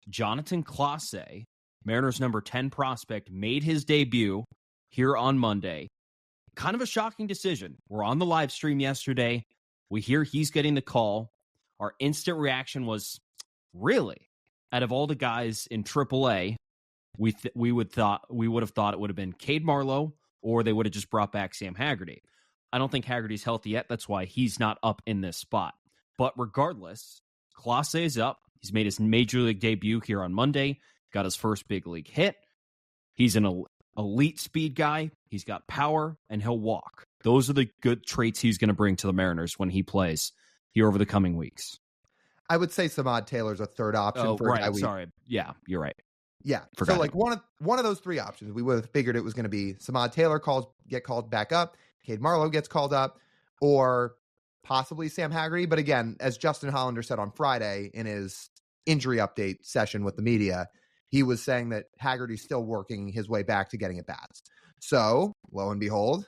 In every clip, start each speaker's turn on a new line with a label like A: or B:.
A: Jonatan Clase, Mariners number 10 prospect, made his debut here on Monday. Kind of a shocking decision. We're on the live stream yesterday. We hear he's getting the call. Our instant reaction was, really? Out of all the guys in AAA, we would have thought it would have been Cade Marlowe, or they would have just brought back Sam Haggerty. I don't think Haggerty's healthy yet. That's why he's not up in this spot. But regardless, Clase is up. He's made his major league debut here on Monday. Got his first big league hit. He's an elite speed guy. He's got power, and he'll walk. Those are the good traits he's going to bring to the Mariners when he plays here over the coming weeks.
B: I would say Samad Taylor's a third option.
A: Oh, right. Sorry. Yeah, you're right.
B: Yeah.
A: Forgot
B: so like one of those three options, we would have figured it was going to be Samad Taylor get called back up, Cade Marlowe gets called up, or possibly Sam Haggerty. But again, as Justin Hollander said on Friday in his injury update session with the media, he was saying that Haggerty's still working his way back to getting at bats. So lo and behold,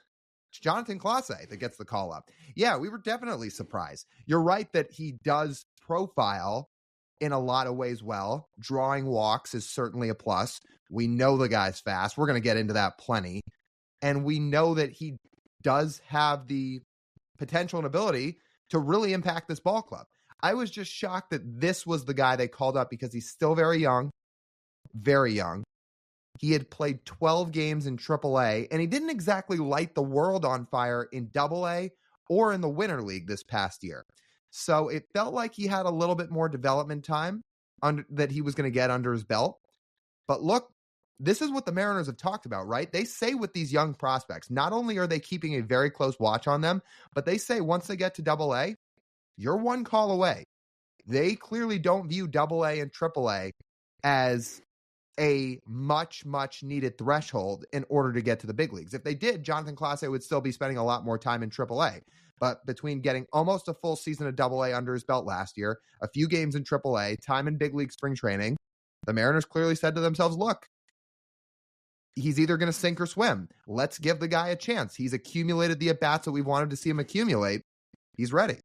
B: it's Jonatan Clase that gets the call up. Yeah, we were definitely surprised. You're right that he does profile in a lot of ways well. Drawing walks is certainly a plus. We know the guy's fast. We're going to get into that plenty. And we know that he does have the potential and ability to really impact this ball club. I was just shocked that this was the guy they called up because he's still very young. Very young. He had played 12 games in AAA, and he didn't exactly light the world on fire in AA or in the Winter League this past year. So it felt like he had a little bit more development time that he was going to get under his belt. But look, this is what the Mariners have talked about, right? They say with these young prospects, not only are they keeping a very close watch on them, but they say once they get to AA, you're one call away. They clearly don't view AA and AAA as a much, much needed threshold in order to get to the big leagues. If they did, Jonatan Clase would still be spending a lot more time in AAA. But between getting almost a full season of AA under his belt last year, a few games in AAA, time in big league spring training, the Mariners clearly said to themselves, look, he's either going to sink or swim. Let's give the guy a chance. He's accumulated the at-bats that we wanted to see him accumulate. He's ready.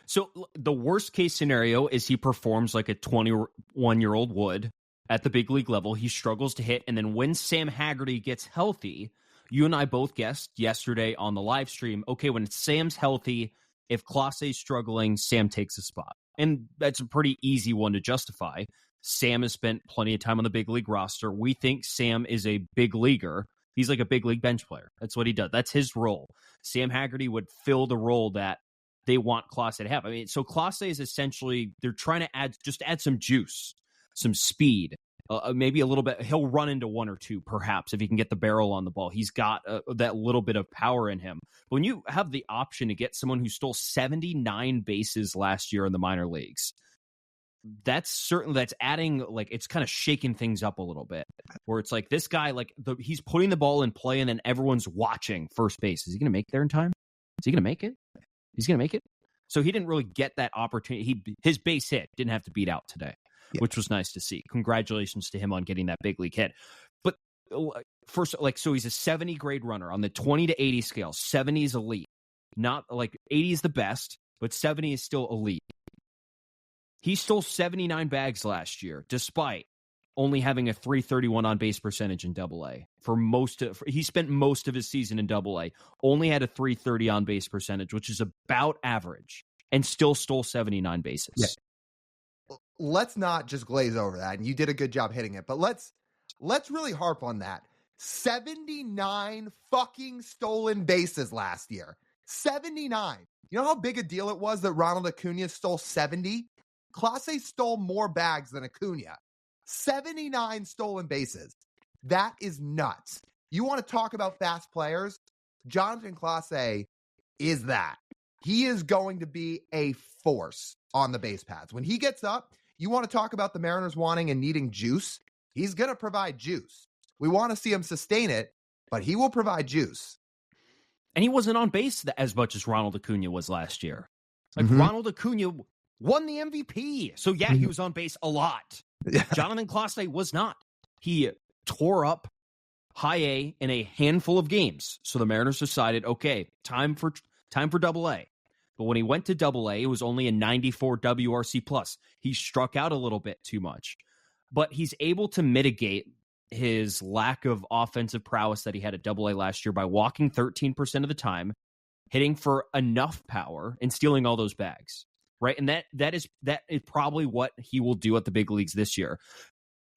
A: So the worst case scenario is he performs like a 21-year-old would at the big league level. He struggles to hit. And then when Sam Haggerty gets healthy, you and I both guessed yesterday on the live stream, okay, when Sam's healthy, if Clase's struggling, Sam takes a spot. And that's a pretty easy one to justify. Sam has spent plenty of time on the big league roster. We think Sam is a big leaguer. He's like a big league bench player. That's what he does. That's his role. Sam Haggerty would fill the role that they want Clase to have. I mean, so Clase is essentially, they're trying to add some juice, some speed, maybe a little bit. He'll run into one or two, perhaps, if he can get the barrel on the ball. He's got that little bit of power in him. But when you have the option to get someone who stole 79 bases last year in the minor leagues, that's adding, like, it's kind of shaking things up a little bit, where it's like this guy, like, he's putting the ball in play and then everyone's watching first base. Is he going to make there in time? Is he going to make it? He's going to make it. So he didn't really get that opportunity. His base hit didn't have to beat out today, which was nice to see. Congratulations to him on getting that big league hit. But first, like, so he's a 70 grade runner on the 20 to 80 scale. 70 is elite. Not like 80 is the best, but 70 is still elite. He stole 79 bags last year, despite only having a 331 on base percentage in AA. He spent most of his season in AA, only had a 330 on base percentage, which is about average, and still stole 79 bases.
B: Yeah. Let's not just glaze over that, and you did a good job hitting it, but let's really harp on that. 79 fucking stolen bases last year. 79. You know how big a deal it was that Ronald Acuna stole 70? Clase stole more bags than Acuna. 79 stolen bases. That is nuts. You want to talk about fast players? Jonatan Clase is that. He is going to be a force on the base paths. When he gets up, you want to talk about the Mariners wanting and needing juice? He's going to provide juice. We want to see him sustain it, but he will provide juice.
A: And he wasn't on base as much as Ronald Acuna was last year. Like, Ronald Acuna won the MVP. So, yeah, he was on base a lot.
B: Yeah.
A: Jonatan Clase was not. He tore up high A in a handful of games. So the Mariners decided, okay, time for AA. But when he went to AA, it was only a 94 WRC plus. He struck out a little bit too much. but he's able to mitigate his lack of offensive prowess that he had at AA last year by walking 13% of the time, hitting for enough power, and stealing all those bags. Right. And that is probably what he will do at the big leagues this year.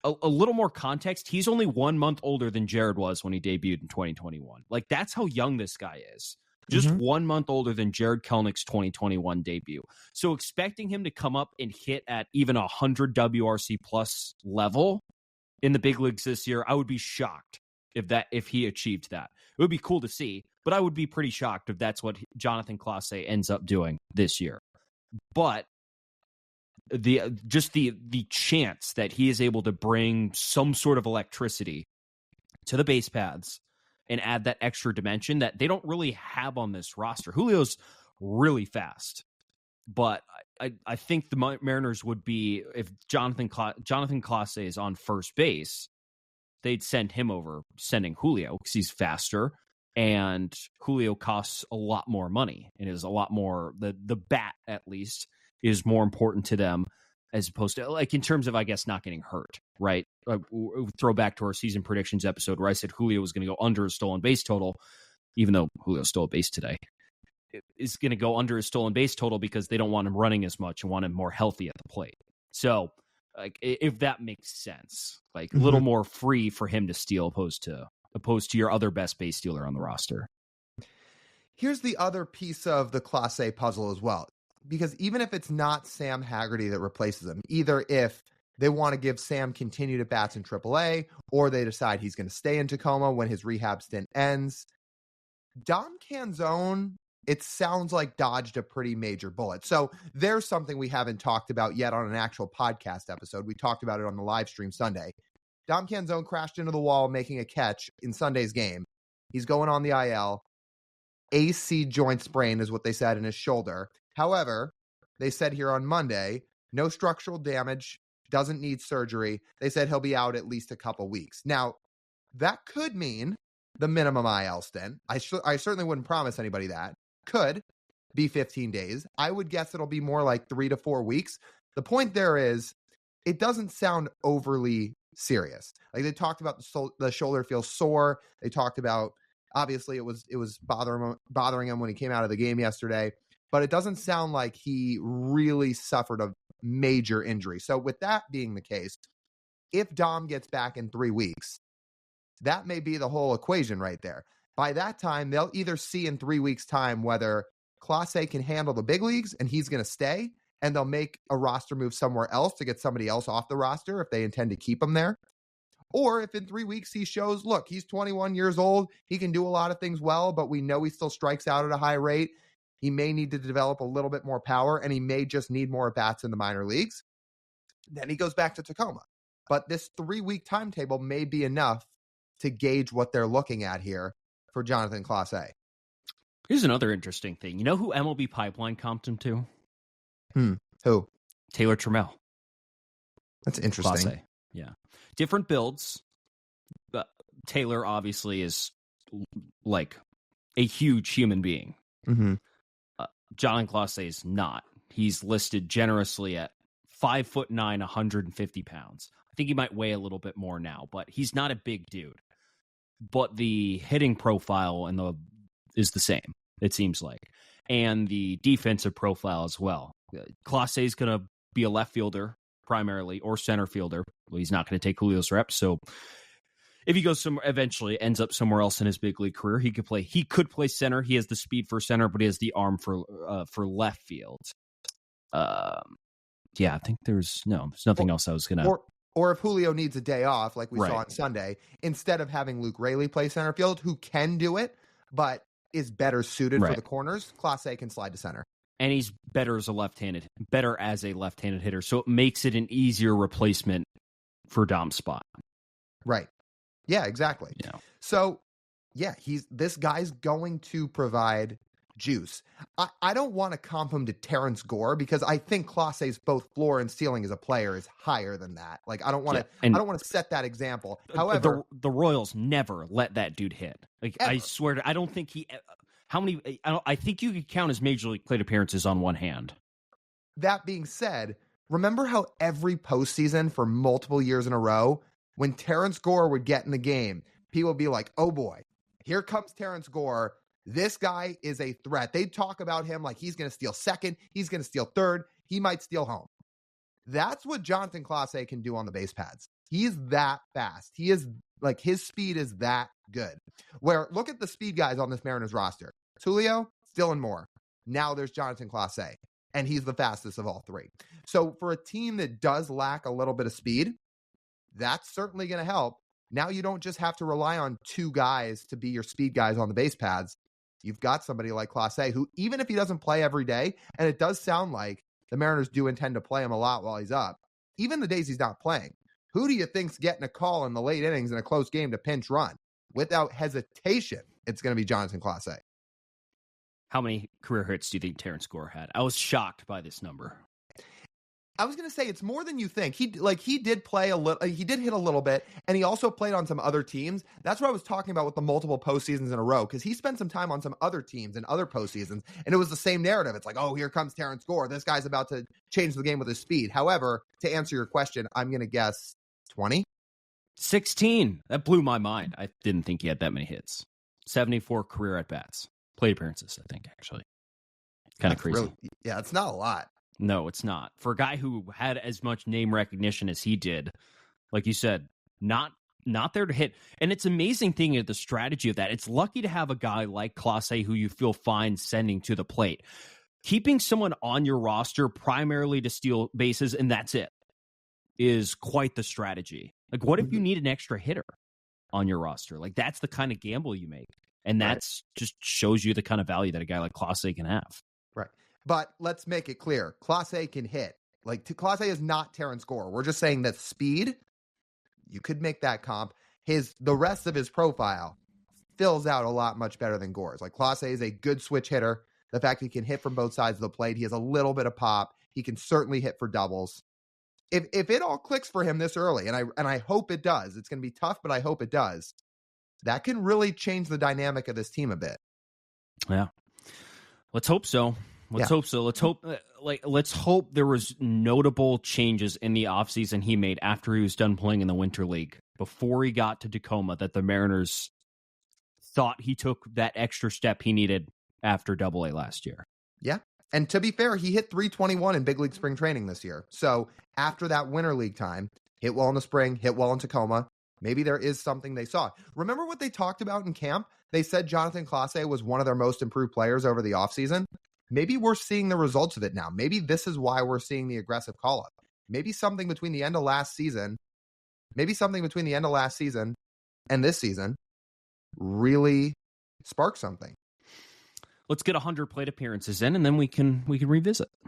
A: A little more context, he's only 1 month older than Jared was when he debuted in 2021. Like, that's how young this guy is. Just 1 month older than Jared Kelenich's 2021 debut. So expecting him to come up and hit at even 100 WRC plus level in the big leagues this year, I would be shocked if he achieved that. It would be cool to see, but I would be pretty shocked if that's what Jonatan Clase ends up doing this year. But the chance that he is able to bring some sort of electricity to the base paths and add that extra dimension that they don't really have on this roster. Julio's really fast, but I think the Mariners would be, if Jonatan Clase is on first base, they'd send him over, sending Julio, because he's faster, and Julio costs a lot more money and is a lot more, the bat at least is more important to them, as opposed to, like, in terms of, I guess, not getting hurt, right? Throw back to our season predictions episode where I said Julio was going to go under a stolen base total, even though Julio stole a base today. Is going to go under his stolen base total because they don't want him running as much and want him more healthy at the plate. So, like, if that makes sense, like a little more free for him to steal opposed to your other best base stealer on the roster.
B: Here's the other piece of the Clase puzzle as well. Because even if it's not Sam Haggerty that replaces him, either if they want to give Sam continued at-bats in AAA, or they decide he's going to stay in Tacoma when his rehab stint ends, Dom Canzone, it sounds like, dodged a pretty major bullet. So there's something we haven't talked about yet on an actual podcast episode. We talked about it on the live stream Sunday. Dom Canzone crashed into the wall making a catch in Sunday's game. He's going on the IL. AC joint sprain is what they said in his shoulder. However, they said here on Monday, no structural damage, doesn't need surgery. They said he'll be out at least a couple weeks. Now, that could mean the minimum IL stint. I certainly wouldn't promise anybody that. Could be 15 days. I would guess it'll be more like 3 to 4 weeks. The point there is, it doesn't sound overly serious. Like, they talked about the shoulder feels sore. They talked about, obviously, it was bothering him when he came out of the game yesterday. But it doesn't sound like he really suffered a major injury. So with that being the case, if Dom gets back in 3 weeks, that may be the whole equation right there. By that time, they'll either see in 3 weeks' time whether Clase can handle the big leagues and he's going to stay, and they'll make a roster move somewhere else to get somebody else off the roster if they intend to keep him there. Or if in 3 weeks he shows, look, he's 21 years old, he can do a lot of things well, but we know he still strikes out at a high rate. He may need to develop a little bit more power, and he may just need more at-bats in the minor leagues. Then he goes back to Tacoma. But this 3-week timetable may be enough to gauge what they're looking at here for Jonatan Clase.
A: Here's another interesting thing. You know who MLB Pipeline comped him to?
B: Who?
A: Taylor Trammell.
B: That's interesting.
A: Clase. Yeah. Different builds. Taylor obviously is like a huge human being. Jonatan Clase is not. He's listed generously at 5'9", 150 pounds. I think he might weigh a little bit more now, but he's not a big dude. But the hitting profile is the same, it seems like, and the defensive profile as well. Clase is going to be a left fielder primarily, or center fielder. Well, he's not going to take Julio's reps, so if he goes eventually ends up somewhere else in his big league career, he could play center. He has the speed for center, but he has the arm for left field. Yeah, I think there's nothing else I was gonna.
B: Or if Julio needs a day off, like we saw on Sunday, instead of having Luke Raley play center field, who can do it, but is better suited for the corners, Clase can slide to center.
A: And he's better as a left-handed hitter, so it makes it an easier replacement for Dom's spot.
B: Right. Yeah, exactly.
A: Yeah.
B: So, yeah, this guy's going to provide juice. I don't want to comp him to Terrence Gore because I think Clase's both floor and ceiling as a player is higher than that. Like, I don't want to set that example. However,
A: the Royals never let that dude hit. Like, ever. I swear I don't think he. I think you could count his major league plate appearances on one hand.
B: That being said, Remember how every postseason for multiple years in a row, when Terrence Gore would get in the game, people would be like, oh boy, here comes Terrence Gore. This guy is a threat. They'd talk about him like he's going to steal second. He's going to steal third. He might steal home. That's what Jonatan Clase can do on the base pads. He's that fast. He is like, his speed is that good. Where look at the speed guys on this Mariners roster. Tulio, Dylan Moore. Now there's Jonatan Clase, and he's the fastest of all three. So for a team that does lack a little bit of speed, that's certainly going to help. Now you don't just have to rely on two guys to be your speed guys on the base pads. You've got somebody like Clase who, even if he doesn't play every day, and it does sound like the Mariners do intend to play him a lot while he's up, even the days he's not playing, who do you think's getting a call in the late innings in a close game to pinch run? Without hesitation, it's going to be Jonatan Clase.
A: How many career hits do you think Terrence Gore had? I was shocked by this number.
B: I was going to say it's more than you think. He did play a little, he did hit a little bit, and he also played on some other teams. That's what I was talking about with the multiple postseasons in a row, because he spent some time on some other teams and other postseasons, and it was the same narrative. It's like, oh, here comes Terrence Gore. This guy's about to change the game with his speed. However, to answer your question, I'm going to guess 20.
A: 16. That blew my mind. I didn't think he had that many hits. 74 career at-bats. Plate appearances, I think, actually. Kind of crazy.
B: Really, yeah, it's not a lot.
A: No, it's not. For a guy who had as much name recognition as he did, like you said, not there to hit. And it's amazing thing of the strategy of that. It's lucky to have a guy like Clase who you feel fine sending to the plate. Keeping someone on your roster primarily to steal bases, and that's it, is quite the strategy. Like, what if you need an extra hitter on your roster? Like, that's the kind of gamble you make. And that's just shows you the kind of value that a guy like Clase can have.
B: Right. But let's make it clear. Clase can hit. Like, Clase is not Terrence Gore. We're just saying that speed, you could make that comp. The rest of his profile fills out a lot much better than Gore's. Like, Clase is a good switch hitter. The fact he can hit from both sides of the plate, he has a little bit of pop. He can certainly hit for doubles. If it all clicks for him this early, and I hope it does, it's going to be tough, but I hope it does. That can really change the dynamic of this team a bit.
A: Yeah. Let's hope so. Let's hope so. Let's hope there was notable changes in the offseason he made after he was done playing in the Winter League, before he got to Tacoma, that the Mariners thought he took that extra step he needed after Double-A last year.
B: Yeah. And to be fair, he hit 321 in big league spring training this year. So after that Winter League time, hit well in the spring, hit well in Tacoma. Maybe there is something they saw. Remember what they talked about in camp? They said Jonatan Clase was one of their most improved players over the offseason. Maybe we're seeing the results of it now. Maybe this is why we're seeing the aggressive call-up. Maybe something between the end of last season and this season really sparked something.
A: Let's get 100 plate appearances in, and then we can revisit.